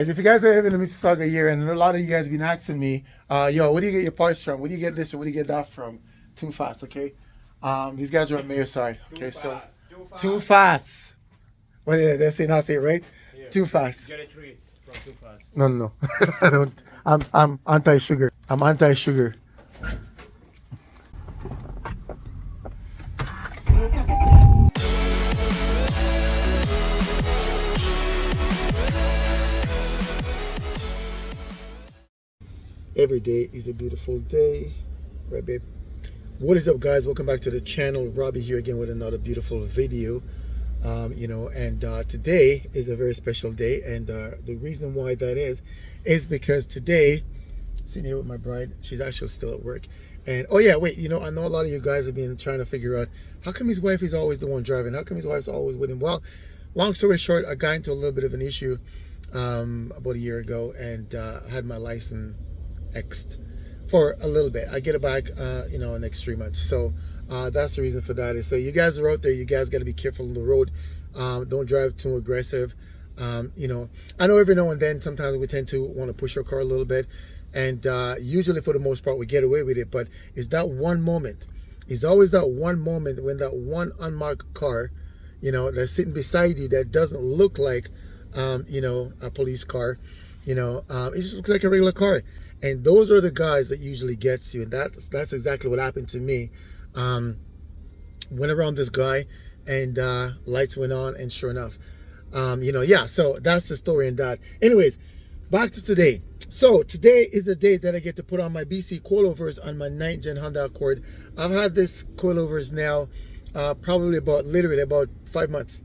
If you guys are living in Mississauga here, and a lot of you guys have been asking me, yo, where do you get your parts from? Where do you get this or where do you get that from? Too fast, okay? These guys are on Mayor side. Okay, so too fast. What did they say? Not say it right? Here, too fast. Get a treat from Too Fast. No. I don't. I'm anti-sugar. I'm anti-sugar. Every day is a beautiful day, right, babe? What is up, guys? Welcome back to the channel. Robbie here again with another beautiful video. Today is a very special day, and the reason why that is because today, sitting here with my bride, she's actually still at work. And oh yeah, wait, I know a lot of you guys have been trying to figure out how come his wife is always the one driving. How come his wife's always with him? Well, long story short, I got into a little bit of an issue about a year ago, and had my license X'd for a little bit. I get it back next 3 months. So that's the reason for that. So you guys are out there, you guys got to be careful on the road. Don't drive too aggressive. I know every now and then sometimes we tend to want to push our car a little bit, and usually for the most part we get away with it, but it's that one moment. It's always that one moment when that one unmarked car that's sitting beside you that doesn't look like a police car. It just looks like a regular car. And those are the guys that usually gets you, and that's exactly what happened to me. Went around this guy, and lights went on, and sure enough, so that's the story in that. Anyways, back to today. So today is the day that I get to put on my BC Coilovers on my 9th gen Honda Accord. I've had this Coilovers now probably literally about 5 months.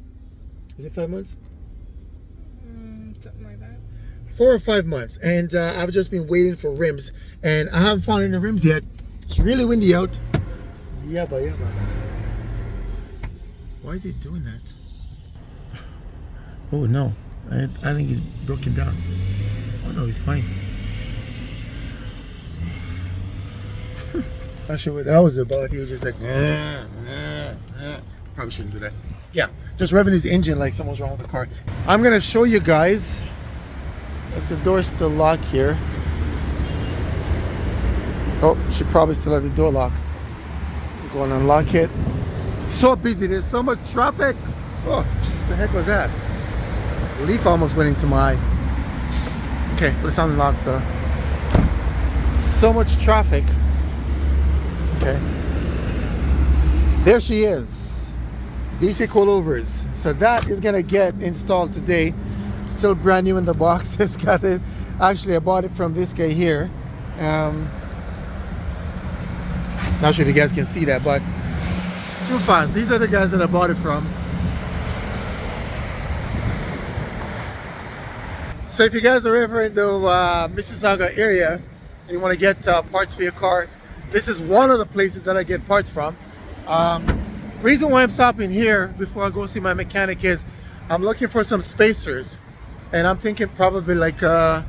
Is it 5 months? Something like that. 4 or 5 months, and I've just been waiting for rims, and I haven't found any rims yet. It's really windy out. Yeah, but why is he doing that? Oh no, I think he's broken down. Oh no, he's fine. Not sure what that was about. He was just like, probably shouldn't do that. Yeah, just revving his engine like something's wrong with the car. I'm gonna show you guys if the door's still locked here. Oh, she probably still has the door lock. Go and unlock it. So busy, there's so much traffic. Oh, what the heck was that? Leaf almost went into my eye. Okay, let's unlock the. So much traffic. Okay. There she is. BC Coilovers. So that is gonna get installed today. Still brand new in the box. It's got it. Actually, I bought it from this guy here. Not sure if you guys can see that, but Too Fast. These are the guys that I bought it from. So if you guys are ever in the Mississauga area and you want to get parts for your car, this is one of the places that I get parts from. Reason why I'm stopping here before I go see my mechanic is I'm looking for some spacers. And I'm thinking probably like a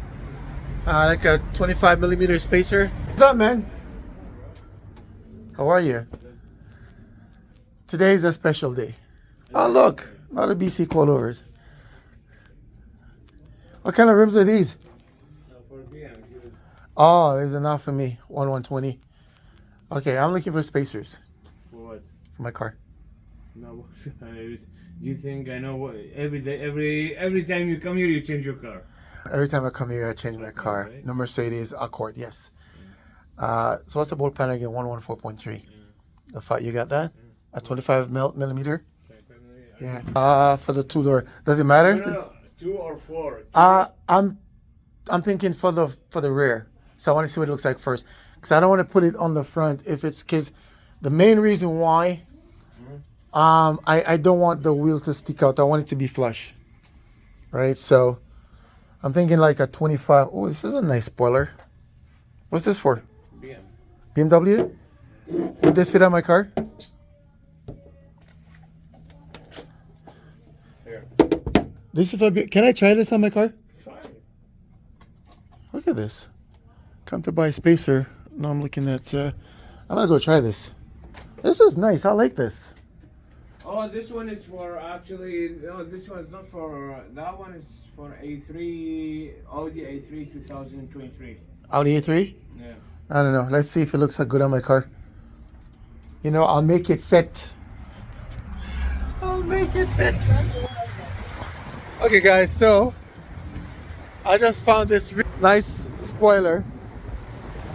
25 millimeter spacer. What's up, man? How are you? Today is a special day. Oh, look, a lot of BC Coilovers. What kind of rims are these? Oh, there's enough for me. 120. Okay, I'm looking for spacers. For what? For my car. No, do you think I know what? Every time you come here, you change your car. Every time I come here, I change my car. Right? No Mercedes Accord, yes. So what's the bolt pan again? 114.3. The fight, you got that? A 25 millimeter? Yeah. For the 2-door, does it matter? No, 2 or 4. I'm thinking for the rear. So I want to see what it looks like first, because I don't want to put it on the front because the main reason why. I don't want the wheel to stick out. I want it to be flush. Right? So I'm thinking like a 25. Oh, this is a nice spoiler. What's this for? BMW? Would this fit on my car? Here. This is can I try this on my car? Try it. Look at this. Come to buy a spacer. No, I'm looking at I'm gonna go try this. This is nice. I like this. Oh, this one is for actually. No, this one's not for. That one is for A3 Audi A3 2023. Audi A3? Yeah. I don't know. Let's see if it looks good on my car. You know, I'll make it fit. I'll make it fit. Okay, guys, so I just found this nice spoiler.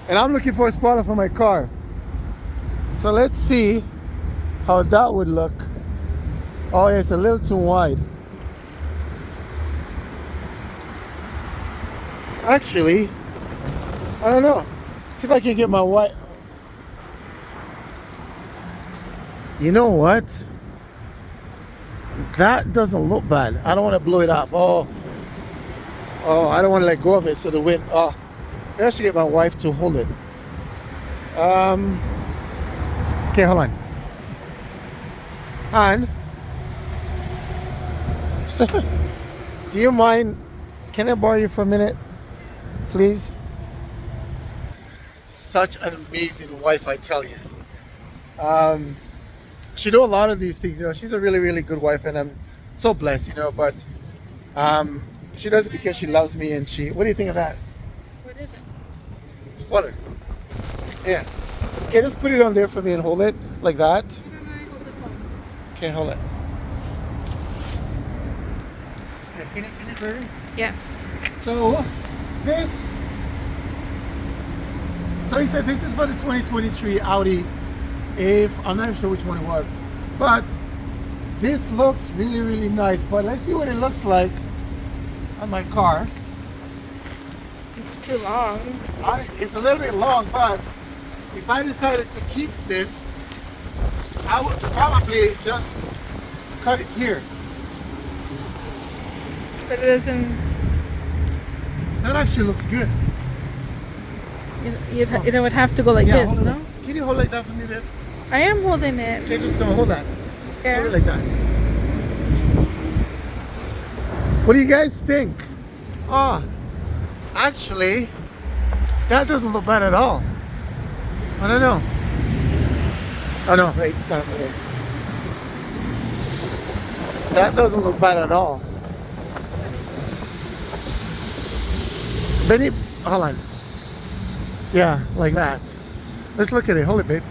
And I'm looking for a spoiler for my car. So let's see how that would look. Oh, yeah, it's a little too wide. Actually, I don't know. See if I can get my white. You know what? That doesn't look bad. I don't want to blow it off. Oh, I don't want to let go of it so the wind. Oh, I should get my wife to hold it. Okay, hold on. And do you mind? Can I borrow you for a minute, please? Such an amazing wife, I tell you. She do a lot of these things, you know. She's a really, really good wife, and I'm so blessed, you know. But she does it because she loves me, and she. What do you think of that? What is it? Spoiler. Yeah. Okay, just put it on there for me and hold it like that. How do I hold the phone? Okay, hold it. Okay, can you see it, baby? Yes. So this. So he said this is for the 2023 Audi. If I'm not even sure which one it was, but this looks really, really nice. But let's see what it looks like on my car. It's too long. Honestly, it's a little bit long, but if I decided to keep this, I would probably just cut it here. But it doesn't. That actually looks good. It would have to go like this, hold it. no? Can you hold like that for me, babe? I am holding it. Okay, just don't hold that. Yeah. Hold it like that. What do you guys think? Oh, actually, that doesn't look bad at all. I don't know. Oh no, wait, it's not so. That doesn't look bad at all. Benny, hold on. Yeah, like that. Let's look at it. Hold it, babe.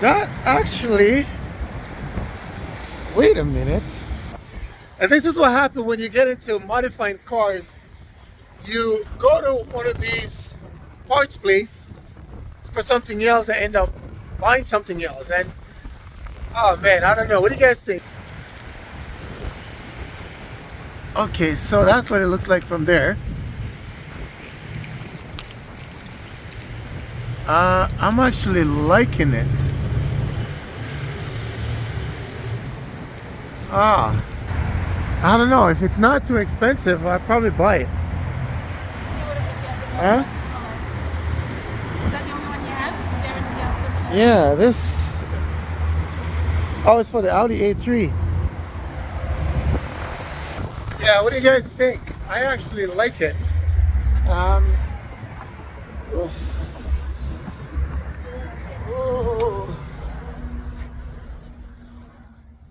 That actually. Wait a minute. And this is what happens when you get into modifying cars. You go to one of these parts place for something else and end up buying something else. And oh man, I don't know. What do you guys think? Okay, so that's what it looks like from there. I'm actually liking it. I don't know. If it's not too expensive, I'd probably buy it. Huh? Is that the only one you have? Is everything else similar? Yeah, this. Oh, it's for the Audi A3. Yeah, what do you guys think? I actually like it. Oof. Oh.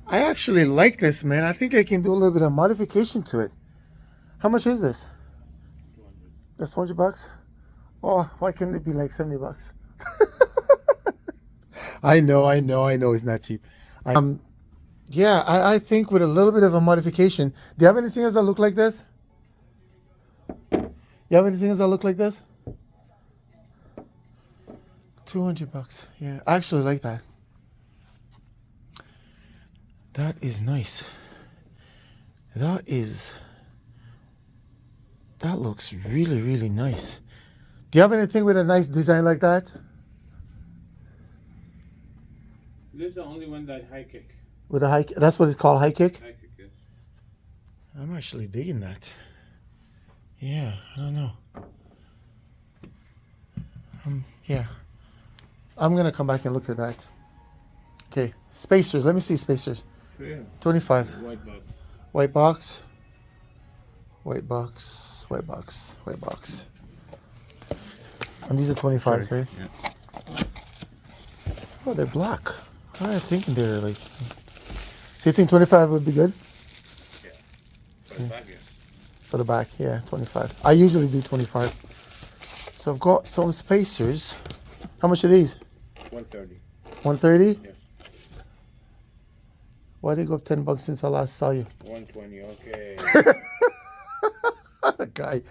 I actually like this, man. I think I can do a little bit of modification to it. How much is this? 200. That's 200 bucks? Oh, why couldn't it be like 70 bucks? I know, it's not cheap. Yeah, I think with a little bit of a modification. Do you have anything else that look like this? You have anything else that look like this? 200 bucks. Yeah, I actually like that. That is nice. That looks really, really nice. Do you have anything with a nice design like that? This is the only one that high kick. With a high, that's what it's called, high kick? High kick, yes. I'm actually digging that. Yeah, I don't know. Yeah. I'm gonna come back and look at that. Okay, spacers. Let me see spacers. Yeah. 25. White box. White box. White box. White box. White box. And these are 25s, right? Yeah. Oh, they're black. I was thinking they're like. So you think 25 would be good? Yeah. For the back, yes. For the back, yeah, 25. I usually do 25. So I've got some spacers. How much are these? 130. 130? Yes. Why did they go up $10 since I last saw you? 120. Okay. The guy.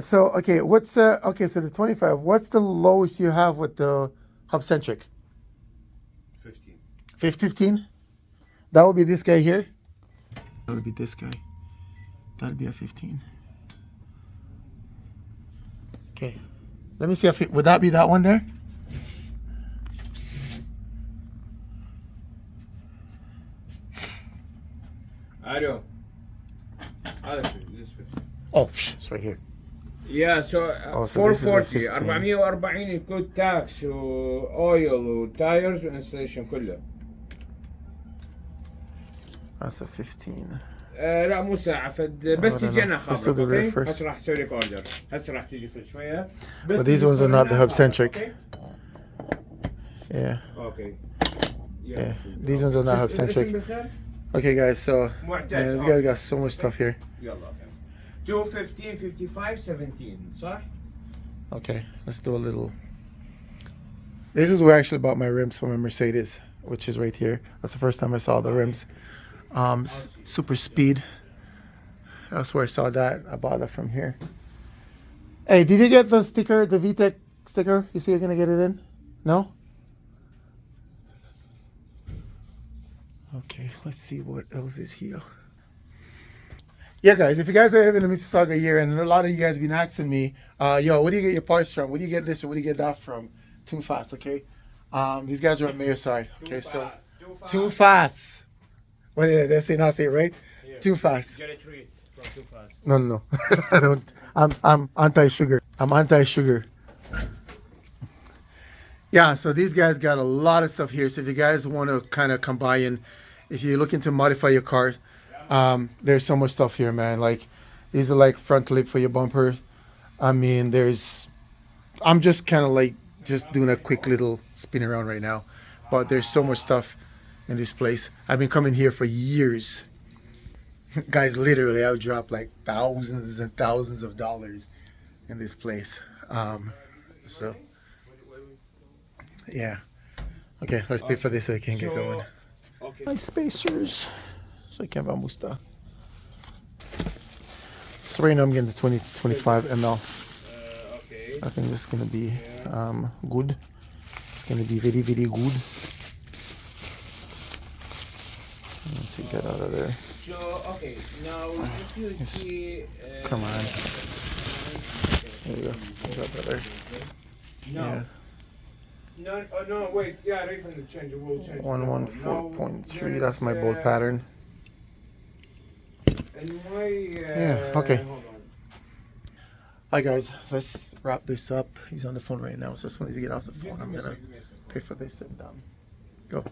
So okay, what's okay? So the 25. What's the lowest you have with the hub centric? 15. 15. That would be this guy here. That would be this guy. That'd be a 15. Okay. Let me see if would that be that one there? Hello. This is 15. Oh, it's right here. Yeah, so, so this is a 440 15. 440 include tax واويل وتايرز وانستليشن كله. That's a 15. لا مو ساعة بس تجي انا Let's do the rear خابرك. first. هسه راح اسوي لك اوردر. هسه راح تجي في شوية. But these ones are not the hub centric. Yeah. Okay. Yeah. These ones are not hub centric. Okay, guys. So man, this guy got so much stuff here. يلا 2 15 55 17 صح؟ Okay, let's do a little. This is where I actually bought my rims for my Mercedes, which is right here. That's the first time I saw the rims. Super speed. That's where I saw that. I bought that from here. Hey, did you get the sticker, the V-Tec sticker? You see you're gonna get it in? No? Okay, let's see what else is here. Yeah, guys, if you guys are having a Mississauga year, and a lot of you guys have been asking me, yo, where do you get your parts from? Where do you get this or where do you get that from? Too Fast, okay? These guys are on Mayor side. Okay, so Too Fast. What did they say? Not say it right? Yeah. Too Fast. Get a treat from Too Fast. No. I don't. I'm anti-sugar. I'm anti-sugar. Yeah, so these guys got a lot of stuff here. So if you guys want to kind of come by and if you're looking to modify your cars, there's so much stuff here, man. Like these are like front lip for your bumpers. I mean, I'm just kind of like just doing a quick little spin around right now, but there's so much stuff in this place. I've been coming here for years. Guys, literally, I've dropped like thousands and thousands of dollars in this place. So, yeah. Okay, let's pay for this so I can get going. Okay. My spacers. So I can vamos tá. So right now I'm getting the 25 ml. Okay. I think this is gonna be good. It's gonna be very, very good. Take that out of there. So, okay, now if you see... Come on. There you go. Got that there. No. Yeah. No, oh, no, wait, yeah, right from the change, we'll change. 114.3, that's my bolt pattern. And why, Yeah, okay. Hold on. Hi guys, let's wrap this up. He's on the phone right now, so as soon as he get off the phone, I'm gonna pay for this and go.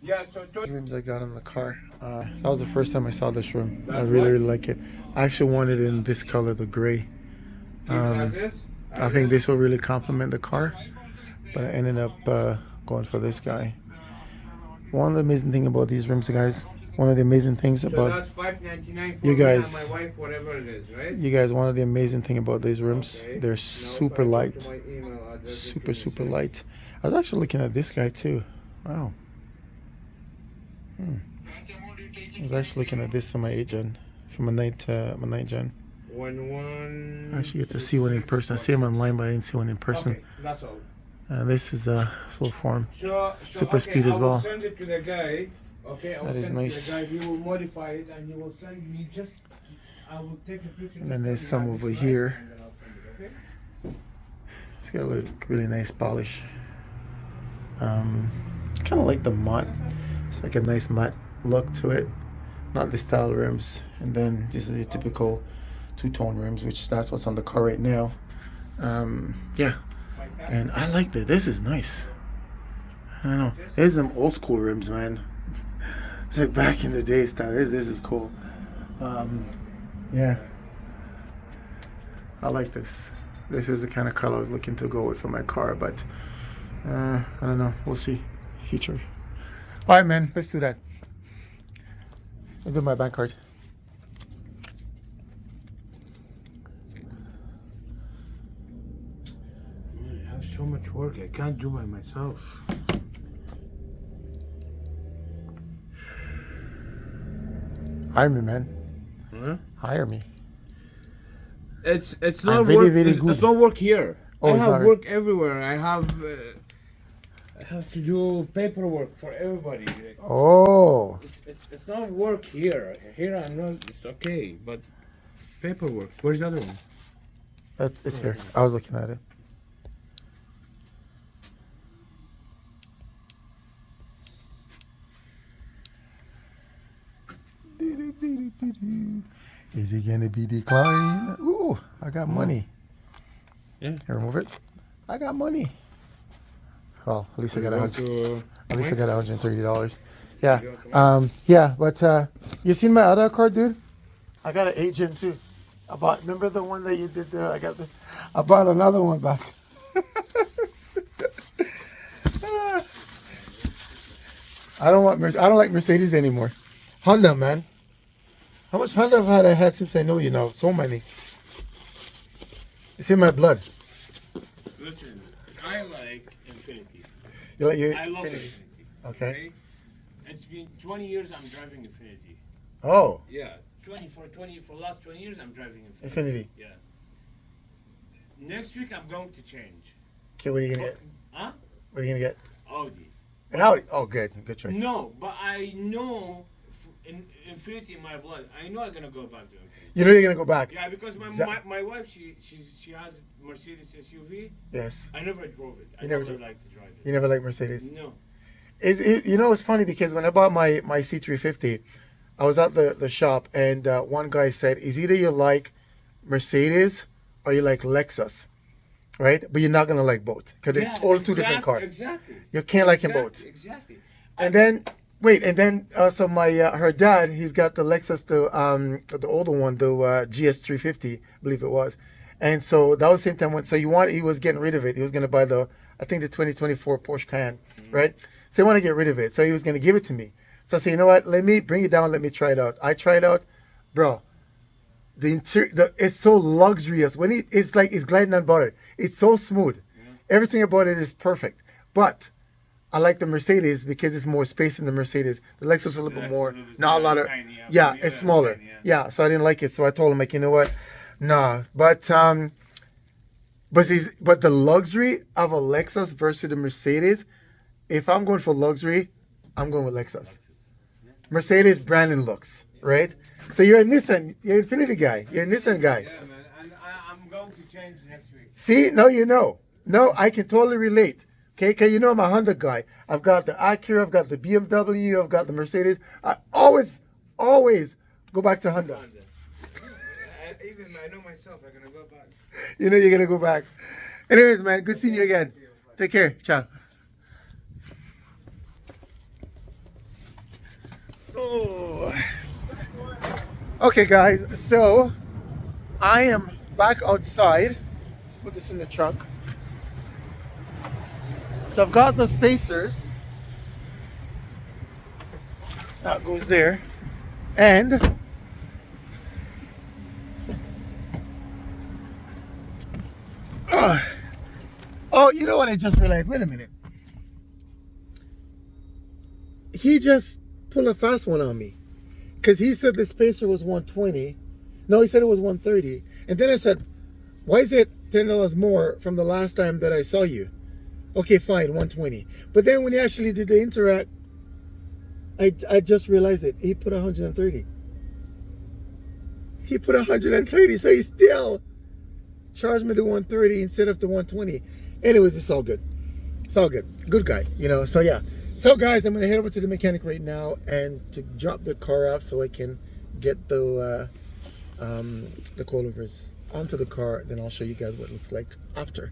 Yeah, so... Rims I got in the car. That was the first time I saw this rim. I really like it. I actually wanted it in this color, the gray. I think this will really complement the car, but I ended up going for this guy. One of the amazing things about these rims, guys, one of the amazing things about that's $5.99 for you guys, me and my wife, whatever it is, right? you guys, one of the amazing things about these rims, Okay. they're Now super if I go light, to my email address, super light. I was actually looking at this guy too. Wow. I was actually looking at this on my 8 gen, from my 9 gen. I actually get to see one in person. I see him online, but I didn't see one in person. Okay, that's all. And this is a full form. So Super okay, speed as I will well. send it to the guy. Okay, I will That is send nice. it to the guy. He will modify it and he will send me just. I will take a picture. And then there's some over here. And then I'll send it, okay? It's got a really nice polish. Kind of like the matte. It's like a nice matte look to it. Not the style rims. And then this is your typical two-tone rims, which that's what's on the car right now. Yeah. And I like that. This is nice. I don't know. There's some old school rims, man. It's like back in the day style. This is cool. Yeah. I like this. This is the kind of color I was looking to go with for my car, but I don't know. We'll see. Future. All right, man. Let's do that. I'll do my bank card. I have so much work. I can't do by myself. Hire me, man. Huh? Hire me. It's I'm not very, work. very It's good. not work here. Oh, I it's have not- work everywhere. I have to do paperwork for everybody. Like, Oh. it's not work here. Here I'm not. It's okay, but paperwork. Where's the other one? It's here. I was looking at it. Is he gonna be declined? Ooh, I got money. Yeah. Here, remove it. I got money. Well, at least I got At least I got $130. Yeah. Yeah, but you seen my other card, dude? I got an agent too. Remember the one that you did? I bought another one back. I don't like Mercedes anymore. Honda, man. How much Honda have I had since I know you now? So many. It's in my blood. Listen, I like Infinity. You like your I love Infinity? Infinity. Okay. It's been 20 years I'm driving Infinity. Oh, Yeah, for last 20 years I'm driving Infinity. Infinity. Yeah. Next week I'm going to change. Okay, what are you gonna get? Huh? What are you gonna get? Audi. An Audi. Oh, good choice. No, but I know in Infinity in my blood. I know I'm gonna go back to Infinity. You know you're gonna go back. Yeah, because That- my wife she has Mercedes SUV. Yes. I never drove it. I You never never drove- liked to drive it. You never liked Mercedes. No. You know, it's funny because when I bought my C350, I was at the shop and one guy said, "Is either you like Mercedes or you like Lexus, right? But you're not gonna like both because they're all two different cars. Exactly. You can't like them both." Exactly. And then so my her dad, he's got the Lexus, the older one, the GS350, I believe it was. And so that was the same time he was getting rid of it. He was gonna buy the 2024 Porsche Cayenne, right? So he wanted to get rid of it. So he was gonna give it to me. So I said, you know what? Let me bring it down. Let me try it out. I tried out, bro. The interior, it's so luxurious. It's like it's gliding on butter. It's so smooth. Everything about it is perfect. But I like the Mercedes because it's more space in the Mercedes. The Lexus is a little bit more, not a lot of, tiny, yeah, it's smaller. tiny, Yeah, so I didn't like it. So I told him, like, you know what? Nah. But the luxury of a Lexus versus the Mercedes, if I'm going for luxury, I'm going with Lexus. Mercedes branding looks, right? So you're a Nissan, you're an Infinity guy, you're a Nissan guy. Yeah, man. And I'm going to change next week. See, no, you know. No, I can totally relate. Okay, because you know I'm a Honda guy. I've got the Acura, I've got the BMW, I've got the Mercedes. I always go back to Honda. Even I know myself, I'm gonna go back. You know you're going to go back. Anyways, man, good seeing you again. Take care. Ciao. Oh. Okay, guys, so I am back outside. Let's put this in the trunk. So I've got the spacers. That goes there. And oh, you know what I just realized? Wait a minute. He just pulled a fast one on me. Because he said the spacer was 120. No, he said it was 130. And then I said, why is it $10 more from the last time that I saw you? Okay, fine, 120. But then when he actually did the interact, I just realized it. He put 130. He put 130, so he still charged me the 130 instead of the 120. Anyways, it's all good. It's all good. Good guy, you know. So yeah. So guys, I'm gonna head over to the mechanic right now and to drop the car off so I can get the coilovers onto the car. Then I'll show you guys what it looks like after.